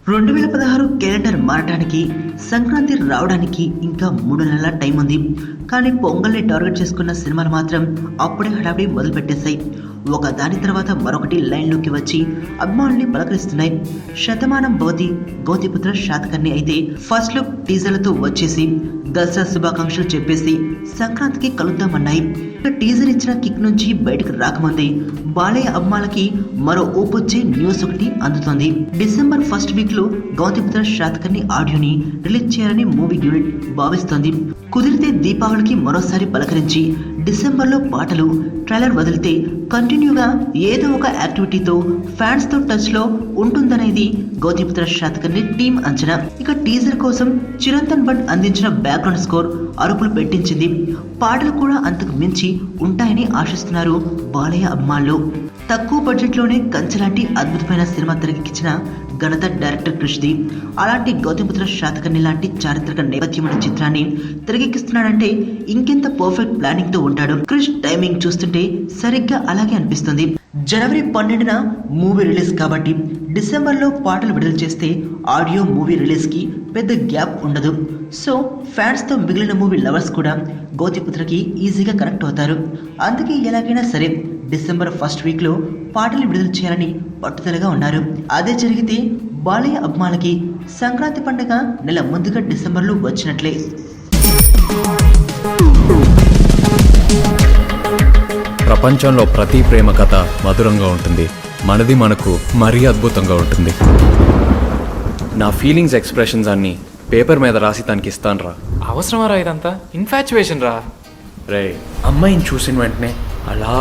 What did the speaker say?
2016 calendar మారడానికి, సంక్రాంతి రావడానికి ఇంకా 3 నెలల టైం ఉంది. కానీ పొంగల్ని టార్గెట్ చేసుకున్న సినిమాలు మాత్రం అప్పుడే హడావిడి మొదలు పెట్టేశాయి. ఒక దాని తర్వాత మరొకటి లైన్లోకి వచ్చి అభిమానుల్ని పలకరిస్తున్నాయి. శతమానం భవతి, గౌతమిపుత్ర శాతకర్ణి అయితే ఫస్ట్ లుక్ టీజర్లతో వచ్చేసి దసరా శుభాకాంక్షలు చెప్పేసి సంక్రాంతికి కలుద్దామన్నాయి. టీజర్ ఇచ్చిన కిక్ నుంచి బయటకు రాకముందే బాలయ్య అభిమానులకి మరో ఊపొచ్చే న్యూస్ ఒకటి అందుతోంది. డిసెంబర్ ఫస్ట్ వీక్ లో గౌతమిపుత్ర శాతకర్ణి ఆడియోని రిలీజ్ చేయాలని మూవీ యూనిట్ భావిస్తోంది. కుదిరితే దీపావళికి మరోసారి పలకరించి డిసెంబర్లో పాటలు, ట్రైలర్ వదిలితే కంటిన్యూగా ఏదో ఒక యాక్టివిటీతో ఫ్యాన్స్ తో టచ్ లో ఉంటుందనేది గౌతమిపుత్ర శాతకర్ణి టీం అంచనా. ఇక టీజర్ కోసం చిరంతన్ భట్ అందించిన బ్యాక్గ్రౌండ్ స్కోర్ అరుపులు పెట్టించింది. పాటలు కూడా అంతకు మించి ఉంటాయని ఆశిస్తున్నారు బాలయ్య అభిమానులు. తక్కువ బడ్జెట్ లోనే కంచెలాంటి అద్భుతమైన సినిమా తెరకెక్కించిన ఘనత డైరెక్టర్ క్రిష్ది. అలాంటి గౌతమిపుత్ర శాతకర్ణి లాంటి చారిత్రక నేపథ్యమైన చిత్రాన్ని తెరకెక్కిస్తున్నాడంటే ఇంకెంత పర్ఫెక్ట్ ప్లానింగ్ తో ఉంటాడు. క్రిష్ టైమింగ్ చూస్తుంటే సరిగ్గా అలాగే అనిపిస్తుంది. జనవరి 12న మూవీ రిలీజ్ కాబట్టి డిసెంబర్లో పాటలు విడుదల చేస్తే ఆడియో మూవీ రిలీజ్ కి పెద్ద గ్యాప్ ఉండదు. సో ఫ్యాన్స్ తో మిగిలిన మూవీ లవర్స్ కూడా గౌతమిపుత్రకి ఈజీగా కనెక్ట్ అవుతారు. అందుకే ఎలాగైనా సరే డిసెంబర్ ఫస్ట్ వీక్ లో పాటలు విడుదల చేయాలని పట్టుదలగా ఉన్నారు. అదే జరిగితే బాలయ్య అభిమానులకి సంక్రాంతి పండుగ నెల ముందుగా డిసెంబర్లో వచ్చినట్లే. ప్రపంచంలో ప్రతి ప్రేమ కథ మధురంగా ఉంటుంది. మనది మనకు మరీ అద్భుతంగా ఉంటుంది. నా ఫీలింగ్స్ ఎక్స్ప్రెషన్స్ అన్ని పేపర్ మీద రాసి తనకి ఇస్తాను రా. అవసరమా రా ఇదంతా? ఇన్ఫాచ్యువేషన్ రా. రే, అమ్మాయిని చూసిన వెంటనే అలా